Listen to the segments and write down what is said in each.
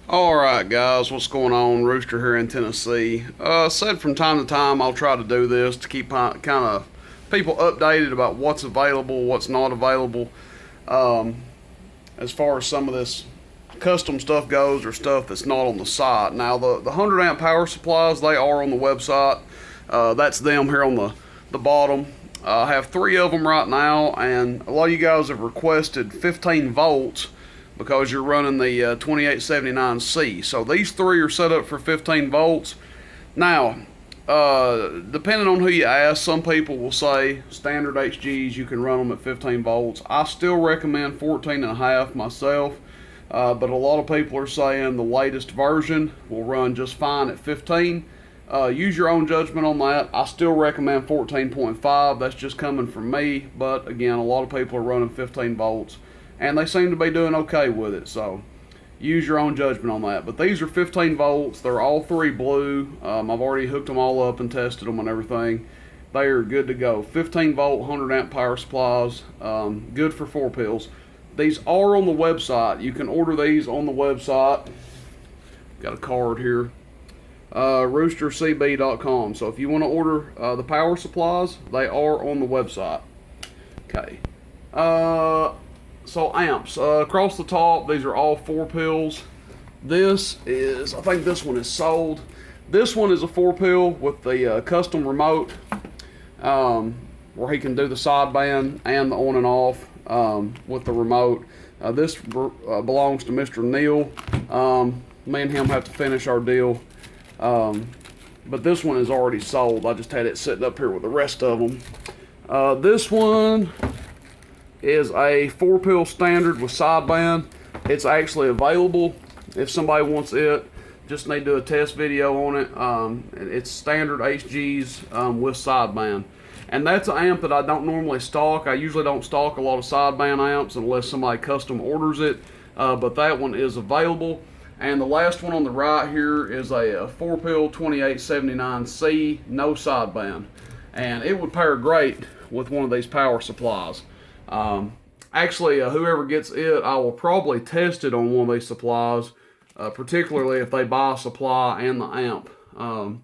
Alright guys, what's going on? Rooster here in Tennessee. Said from time to time I'll try to do this to keep kind of people updated about what's available, what's not available. As far as some of this custom stuff goes or stuff that's not on the site. Now the 100 amp power supplies, they are on the website. That's them here on the bottom. I have 3 of them right now, and a lot of you guys have requested 15 volts because you're running the 2879C. So these 3 are set up for 15 volts. Now, depending on who you ask, some people will say standard HGs, you can run them at 15 volts. I still recommend 14.5 myself, but a lot of people are saying the latest version will run just fine at 15. Use your own judgment on that. I still recommend 14.5. That's just coming from me, but again, a lot of people are running 15 volts. And they seem to be doing okay with it, so use your own judgment on that. But these are 15 volts. They're all 3 blue. I've already hooked them all up and tested them and everything. They are good to go. 15 volt, 100 amp power supplies. Good for 4 pills. These are on the website. You can order these on the website. Got a card here. roostercb.com. So if you want to order the power supplies, they are on the website. Okay. So amps, across the top, these are all 4 pills. This is, I think this one is sold. This one is a 4 pill with the custom remote, where he can do the sideband and the on and off with the remote. This belongs to Mr. Neil. Me and him have to finish our deal. But this one is already sold. I just had it sitting up here with the rest of them. This one is a 4 pill standard with sideband. It's actually available if somebody wants it. Just need to do a test video on it. It's standard HGs with sideband. And that's an amp that I don't normally stock. I usually don't stock a lot of sideband amps unless somebody custom orders it. But that one is available. And the last one on the right here is a 4 pill 2879C, no sideband. And it would pair great with one of these power supplies. Actually, whoever gets it, I will probably test it on one of these supplies, particularly if they buy a supply and the amp. And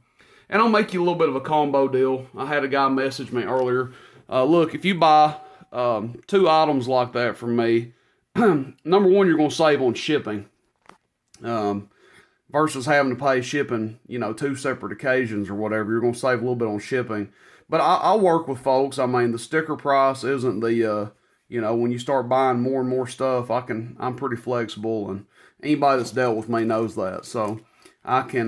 I'll make you a little bit of a combo deal. I had a guy message me earlier. Look, if you buy 2 items like that from me, number one, you're going to save on shipping. Versus having to pay shipping, 2 separate occasions or whatever. You're going to save a little bit on shipping. But I'll work with folks. I mean, the sticker price isn't the, when you start buying more and more stuff, I'm pretty flexible, and anybody that's dealt with me knows that. So I can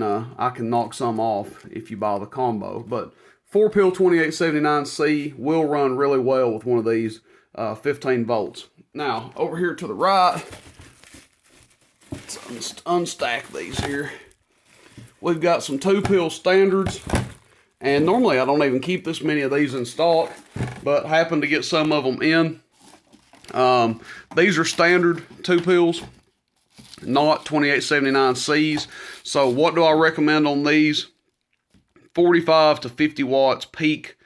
knock some off if you buy the combo. But 4 pill 2879C will run really well with one of these 15 volts. Now, over here to the right, let's unstack these here. We've got some 2 pill standards. And normally I don't even keep this many of these in stock, but happen to get some of them in. These are standard 2 pills, not 2879Cs. So what do I recommend on these? 45 to 50 watts peak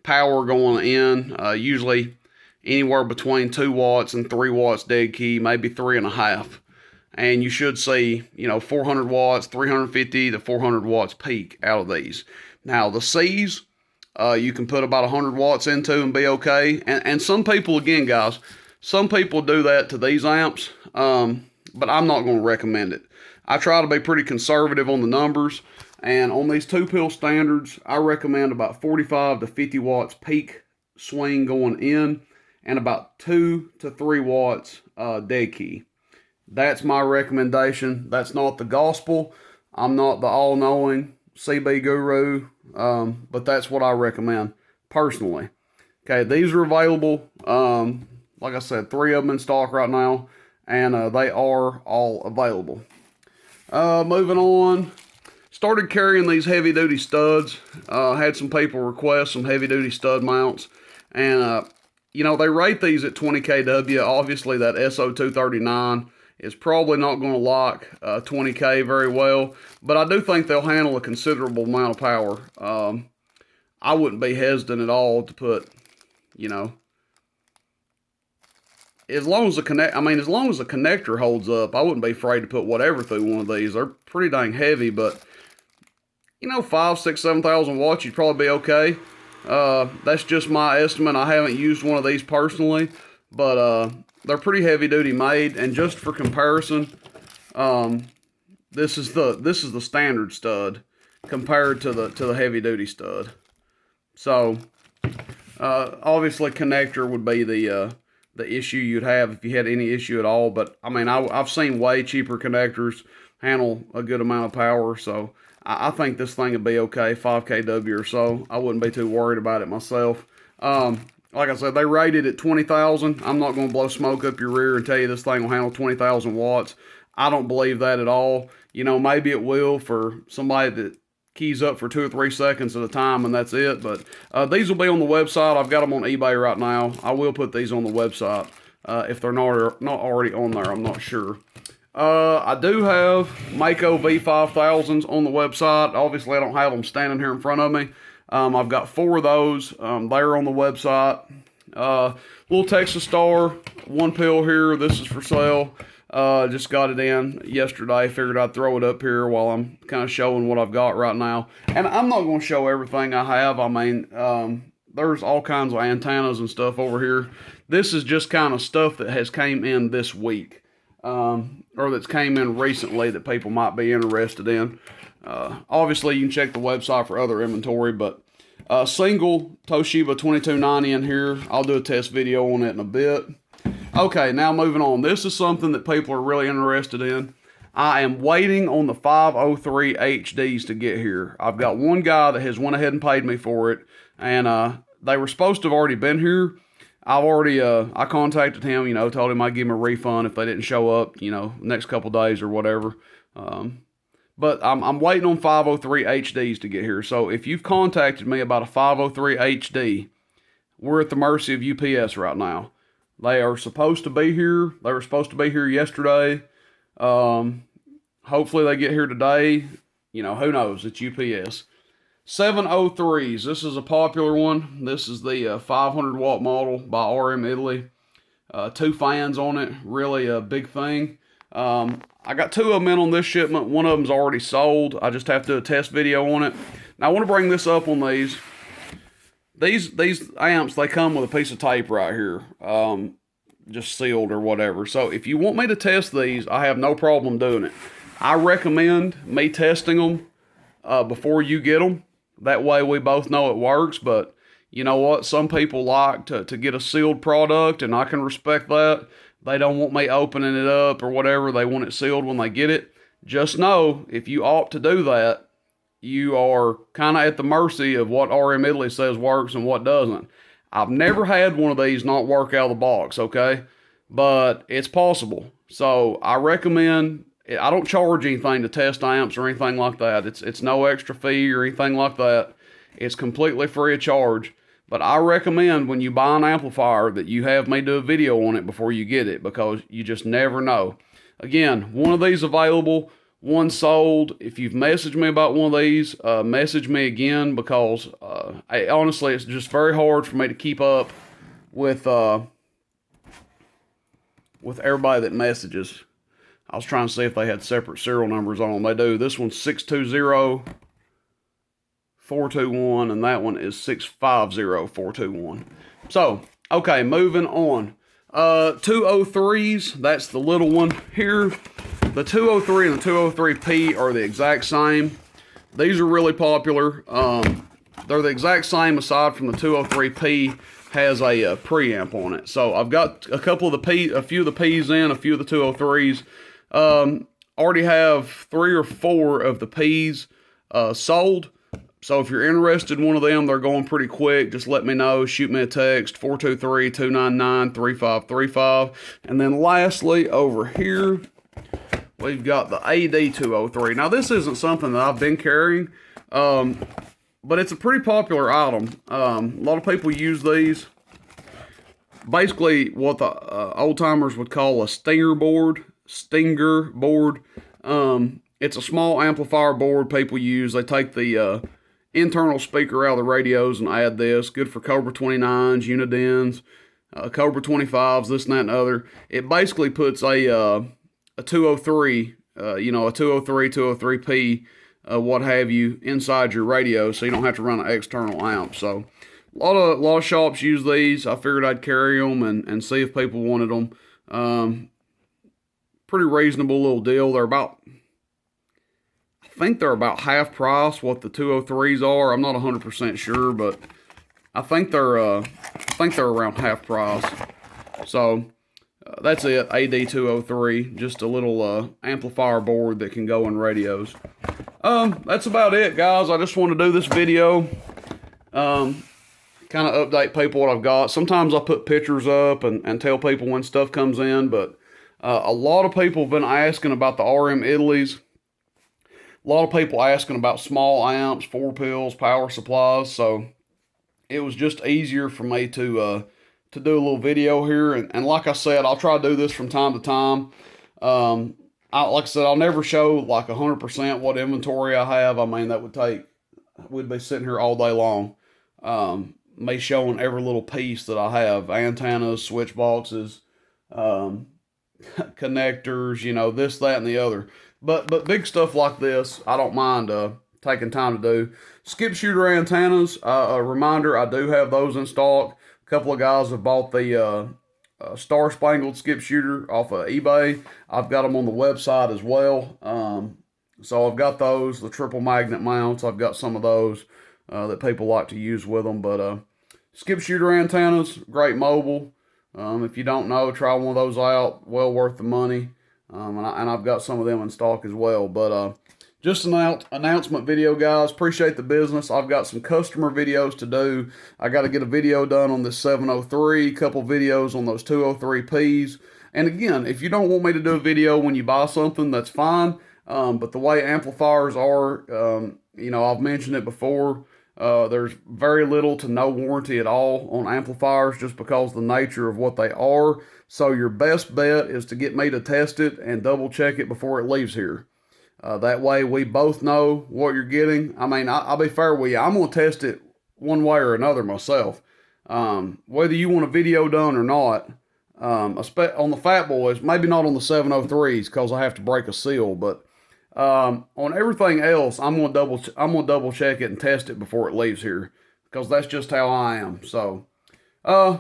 power going in, usually anywhere between 2 watts and 3 watts dead key, maybe 3.5. And you should see, 400 watts, 350 to 400 watts peak out of these. Now, the C's, you can put about 100 watts into and be okay. And some people, again, guys, some people do that to these amps, but I'm not going to recommend it. I try to be pretty conservative on the numbers, and on these 2 pill standards, I recommend about 45 to 50 watts peak swing going in, and about 2 to 3 watts dead key. That's my recommendation. That's not the gospel. I'm not the all-knowing CB guru, but that's what I recommend personally. Okay, these are available. Like I said, 3 of them in stock right now, and they are all available. Moving on, started carrying these heavy-duty studs. Had some people request some heavy-duty stud mounts, and they rate these at 20 kW. Obviously, that SO239 is probably not going to lock 20K very well, but I do think they'll handle a considerable amount of power. I wouldn't be hesitant at all to put, as long as the connector holds up, I wouldn't be afraid to put whatever through one of these. They're pretty dang heavy, but 5, 6, 7,000 watts, you'd probably be okay. That's just my estimate. I haven't used one of these personally, but they're pretty heavy duty made. And just for comparison, this is the standard stud compared to the heavy duty stud. So obviously connector would be the issue you'd have if you had any issue at all. But I mean, I've seen way cheaper connectors handle a good amount of power, so I think this thing would be okay, 5 kW or so. I wouldn't be too worried about it myself. Like I said, they rated at 20,000. I'm not going to blow smoke up your rear and tell you this thing will handle 20,000 watts. I don't believe that at all. Maybe it will for somebody that keys up for 2 or 3 seconds at a time, and that's it. But these will be on the website. I've got them on eBay right now. I will put these on the website if they're not already on there. I'm not sure. I do have Mako V5000s on the website. Obviously, I don't have them standing here in front of me. I've got 4 of those. They're on the website. Little Texas Star, 1 pill here. This is for sale. Just got it in yesterday. Figured I'd throw it up here while I'm kind of showing what I've got right now. And I'm not going to show everything I have. I mean, there's all kinds of antennas and stuff over here. This is just kind of stuff that has came in this week. Or that's came in recently that people might be interested in. Obviously, you can check the website for other inventory, but single Toshiba 2290 in here. I'll do a test video on it in a bit. Okay, now moving on. This is something that people are really interested in. I am waiting on the 503 HDs to get here. I've got one guy that has went ahead and paid me for it, and they were supposed to have already been here. I contacted him, told him I'd give him a refund if they didn't show up, next couple days or whatever. But I'm waiting on 503 HDs to get here. So if you've contacted me about a 503 HD, we're at the mercy of UPS right now. They are supposed to be here. They were supposed to be here yesterday. Hopefully they get here today. Who knows? It's UPS. 703s. This is a popular one. This is the 500 watt model by RM Italy. 2 fans on it. Really a big thing. I got 2 of them in on this shipment. One of them's already sold. I just have to do a test video on it. Now I want to bring this up on these. These amps, they come with a piece of tape right here. Just sealed or whatever. So if you want me to test these, I have no problem doing it. I recommend me testing them before you get them. That way we both know it works, but you know what? Some people like to get a sealed product, and I can respect that. They don't want me opening it up or whatever. They want it sealed when they get it. Just know, if you opt to do that, you are kind of at the mercy of what RM Italy says works and what doesn't. I've never had one of these not work out of the box, okay? But it's possible. So I recommend... I don't charge anything to test amps or anything like that. It's no extra fee or anything like that. It's completely free of charge. But I recommend when you buy an amplifier that you have me do a video on it before you get it, because you just never know. Again, one of these available, one sold. If you've messaged me about one of these, message me again, because honestly, it's just very hard for me to keep up with everybody that messages. I was trying to see if they had separate serial numbers on them. They do. This one's 620-421, and that one is 650-421. So, okay, moving on. 203s, that's the little one here. The 203 and the 203P are the exact same. These are really popular. They're the exact same, aside from the 203P has a preamp on it. So I've got a few of the P's in, a few of the 203s. Already have 3 or 4 of the P's sold. So if you're interested in one of them, they're going pretty quick. Just let me know. Shoot me a text, 423-299-3535. And then lastly, over here, we've got the AD203. Now, this isn't something that I've been carrying, but it's a pretty popular item. A lot of people use these. Basically, what the old-timers would call a stinger board. It's a small amplifier board people use. They take the internal speaker out of the radios and add this. Good for Cobra 29s, Unidens, Cobra 25s, this and that and other. It basically puts a 203, you know, a 203, 203P, what have you, inside your radio, so you don't have to run an external amp. So a lot of shops use these. I figured I'd carry them and see if people wanted them. Pretty reasonable little deal. They're about, I think they're about half price what the 203s are. I'm not 100% sure, but I think they're around half price. So that's it. AD203, just a little amplifier board that can go in radios. That's about it, guys. I just want to do this video, kind of update people what I've got. Sometimes I put pictures up and tell people when stuff comes in, but a lot of people have been asking about the RM Italy's. A lot of people asking about small amps, 4-pills, power supplies. So it was just easier for me to do a little video here. And like I said, I'll try to do this from time to time. Like I said, I'll never show like 100% what inventory I have. I mean, that would take, we'd be sitting here all day long. Me showing every little piece that I have, antennas, switch boxes, connectors, you know, this, that, and the other. But big stuff like this, I don't mind taking time to do. Skip shooter antennas, a reminder, I do have those in stock. A couple of guys have bought the Star Spangled skip shooter off of eBay. I've got them on the website as well. So I've got those, the triple magnet mounts. I've got some of those that people like to use with them. But skip shooter antennas, great mobile. If you don't know, try one of those out. Well worth the money. And I've got some of them in stock as well. But just an announcement video, guys. Appreciate the business. I've got some customer videos to do. I got to get a video done on this 703, a couple videos on those 203Ps. And again, if you don't want me to do a video when you buy something, that's fine. But the way amplifiers are, you know, I've mentioned it before. There's very little to no warranty at all on amplifiers just because of the nature of what they are. So your best bet is to get me to test it and double check it before it leaves here. That way we both know what you're getting. I mean, I'll be fair with you. I'm going to test it one way or another myself. Whether you want a video done or not, on the Fatboys, maybe not on the 703s because I have to break a seal, but on everything else, I'm gonna double check it and test it before it leaves here because that's just how I am. So,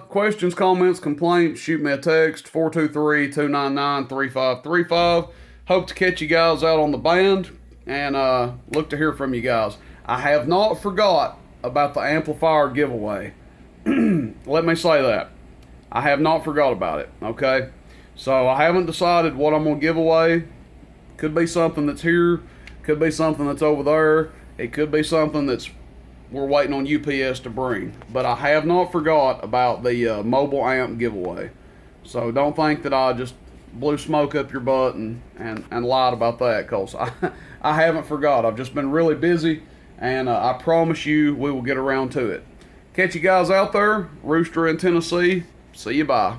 questions, comments, complaints, shoot me a text 423-299-3535. Hope to catch you guys out on the band and look to hear from you guys. I have not forgot about the amplifier giveaway. Let me say that. I have not forgot about it, okay? So I haven't decided what I'm going to give away. Could be something that's here. Could be something that's over there. It could be something that's we're waiting on UPS to bring. But I have not forgot about the mobile amp giveaway. So don't think that I just blew smoke up your butt and lied about that, because I haven't forgot. I've just been really busy, and I promise you we will get around to it. Catch you guys out there. Rooster in Tennessee. See you, bye.